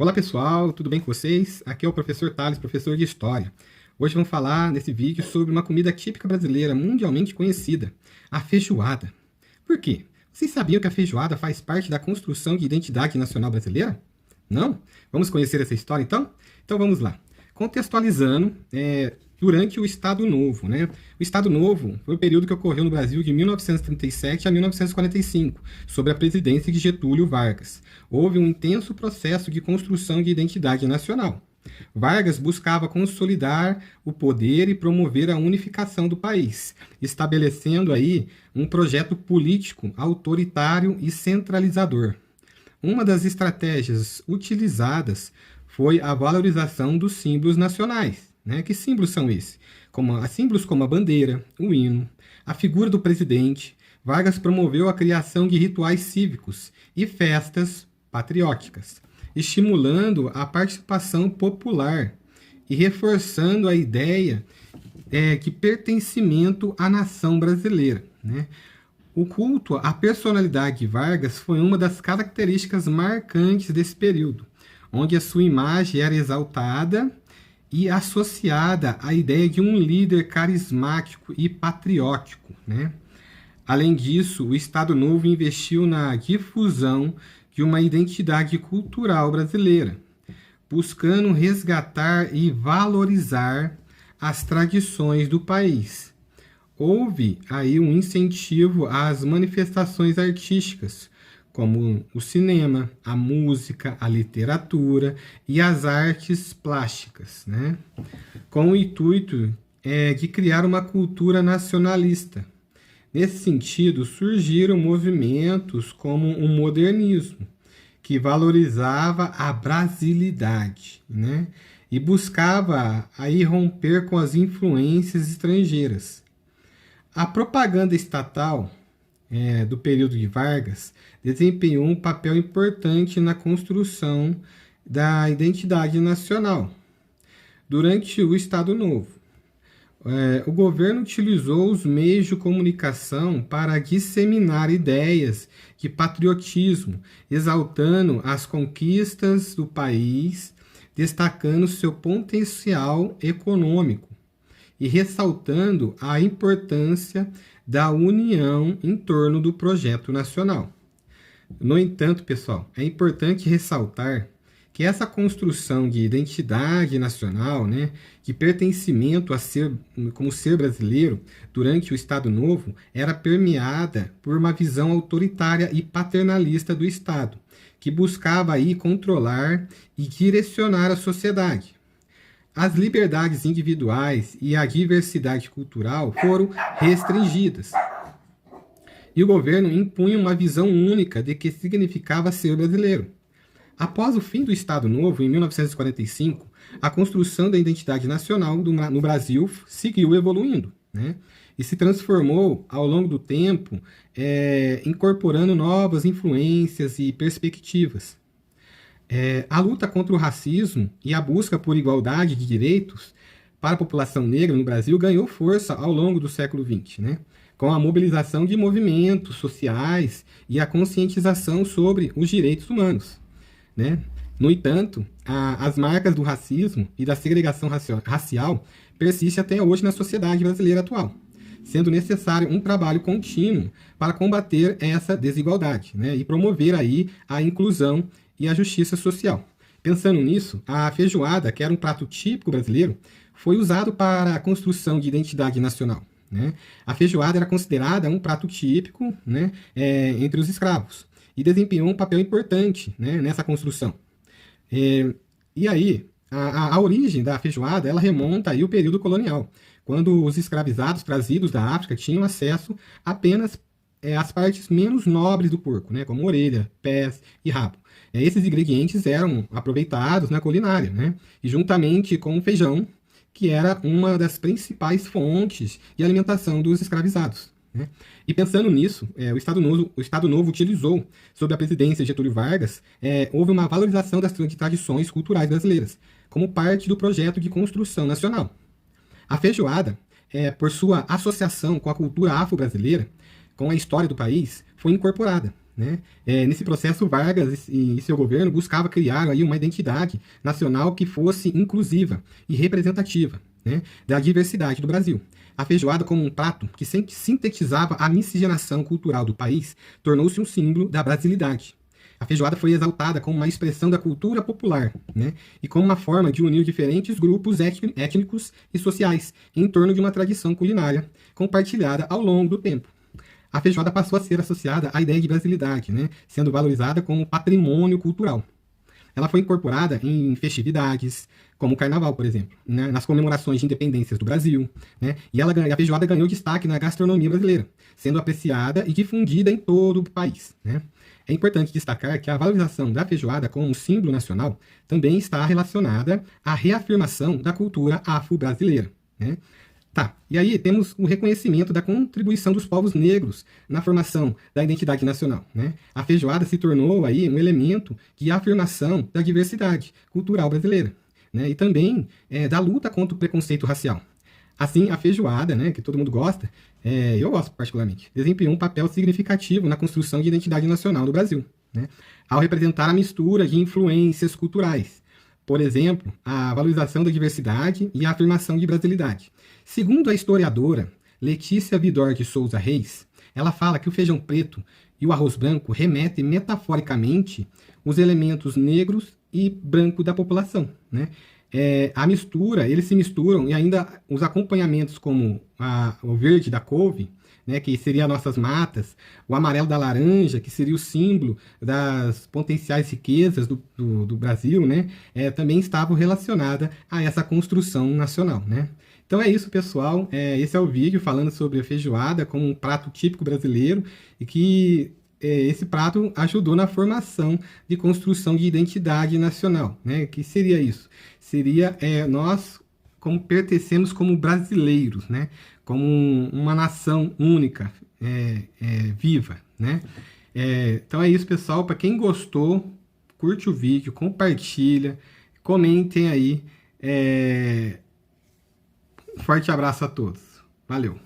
Olá pessoal, tudo bem com vocês? Aqui é o professor Thales, professor de História. Hoje vamos falar nesse vídeo sobre uma comida típica brasileira mundialmente conhecida, a feijoada. Por quê? Vocês sabiam que a feijoada faz parte da construção de identidade nacional brasileira? Não? Vamos conhecer essa história então? Então vamos lá. Contextualizando, durante o Estado Novo, né? O Estado Novo foi o período que ocorreu no Brasil de 1937 a 1945, sob a presidência de Getúlio Vargas. Houve um intenso processo de construção de identidade nacional. Vargas buscava consolidar o poder e promover a unificação do país, estabelecendo aí um projeto político autoritário e centralizador. Uma das estratégias utilizadas foi a valorização dos símbolos nacionais. Que símbolos são esses? Símbolos como a bandeira, o hino, a figura do presidente. Vargas promoveu a criação de rituais cívicos e festas patrióticas, estimulando a participação popular e reforçando a ideia de pertencimento à nação brasileira. O culto à personalidade de Vargas foi uma das características marcantes desse período, onde a sua imagem era exaltada e associada à ideia de um líder carismático e patriótico. Além disso, o Estado Novo investiu na difusão de uma identidade cultural brasileira, buscando resgatar e valorizar as tradições do país. Houve aí um incentivo às manifestações artísticas, como o cinema, a música, a literatura e as artes plásticas, com o intuito de criar uma cultura nacionalista. Nesse sentido, surgiram movimentos como o modernismo, que valorizava a brasilidade, e buscava aí romper com as influências estrangeiras. A propaganda estatal do período de Vargas desempenhou um papel importante na construção da identidade nacional. Durante o Estado Novo, o governo utilizou os meios de comunicação para disseminar ideias de patriotismo, exaltando as conquistas do país, destacando seu potencial econômico e ressaltando a importância da união em torno do projeto nacional. No entanto, pessoal, é importante ressaltar que essa construção de identidade nacional, de pertencimento como ser brasileiro, durante o Estado Novo, era permeada por uma visão autoritária e paternalista do Estado, que buscava aí controlar e direcionar a sociedade. As liberdades individuais e a diversidade cultural foram restringidas. E o governo impunha uma visão única de que significava ser brasileiro. Após o fim do Estado Novo, em 1945, a construção da identidade nacional no Brasil seguiu evoluindo, e se transformou ao longo do tempo, incorporando novas influências e perspectivas. A luta contra o racismo e a busca por igualdade de direitos para a população negra no Brasil ganhou força ao longo do século XX, com a mobilização de movimentos sociais e a conscientização sobre os direitos humanos. No entanto, as marcas do racismo e da segregação racial persistem até hoje na sociedade brasileira atual, sendo necessário um trabalho contínuo para combater essa desigualdade, e promover aí a inclusão e a justiça social. Pensando nisso, a feijoada, que era um prato típico brasileiro, foi usado para a construção de identidade nacional. A feijoada era considerada um prato típico, entre os escravos, e desempenhou um papel importante, nessa construção. E aí, a origem da feijoada, ela remonta aí ao período colonial, quando os escravizados trazidos da África tinham acesso apenas às partes menos nobres do porco, como orelha, pés e rabo. Esses ingredientes eram aproveitados na culinária, e juntamente com o feijão, que era uma das principais fontes de alimentação dos escravizados. E pensando nisso, o Estado Novo utilizou, sob a presidência de Getúlio Vargas, houve uma valorização das tradições culturais brasileiras, como parte do projeto de construção nacional. A feijoada, por sua associação com a cultura afro-brasileira, com a história do país, foi incorporada, né? Nesse processo, Vargas e seu governo buscava criar aí uma identidade nacional que fosse inclusiva e representativa, né, da diversidade do Brasil. A feijoada, como um prato que sempre sintetizava a miscigenação cultural do país, tornou-se um símbolo da brasilidade. A feijoada foi exaltada como uma expressão da cultura popular, né, e como uma forma de unir diferentes grupos étnicos e sociais em torno de uma tradição culinária compartilhada ao longo do tempo. A feijoada passou a ser associada à ideia de brasilidade, né, sendo valorizada como patrimônio cultural. Ela foi incorporada em festividades, como o Carnaval, por exemplo, né, nas comemorações de independências do Brasil, né, e a feijoada ganhou destaque na gastronomia brasileira, sendo apreciada e difundida em todo o país, né. É importante destacar que a valorização da feijoada como um símbolo nacional também está relacionada à reafirmação da cultura afro-brasileira, né. Tá, e aí temos o reconhecimento da contribuição dos povos negros na formação da identidade nacional, né? A feijoada se tornou aí um elemento de afirmação da diversidade cultural brasileira, né? E também da luta contra o preconceito racial. Assim, a feijoada, né, que todo mundo gosta, eu gosto particularmente, desempenhou um papel significativo na construção de identidade nacional do Brasil, né? Ao representar a mistura de influências culturais. Por exemplo, a valorização da diversidade e a afirmação de brasilidade. Segundo a historiadora Letícia Vidor de Souza Reis, ela fala que o feijão preto e o arroz branco remetem metaforicamente os elementos negros e branco da população, né? A mistura, eles se misturam e ainda os acompanhamentos como o verde da couve, né, que seria as nossas matas, o amarelo da laranja, que seria o símbolo das potenciais riquezas do Brasil, né, também estavam relacionadas a essa construção nacional, né. Então é isso, pessoal. Esse é o vídeo falando sobre a feijoada como um prato típico brasileiro e que esse prato ajudou na formação de construção de identidade nacional, né. Que seria isso? Seria nós como pertencemos como brasileiros, né? Como uma nação única, viva, né? Então é isso, pessoal. Para quem gostou, curte o vídeo, compartilha, comentem aí. Um forte abraço a todos. Valeu!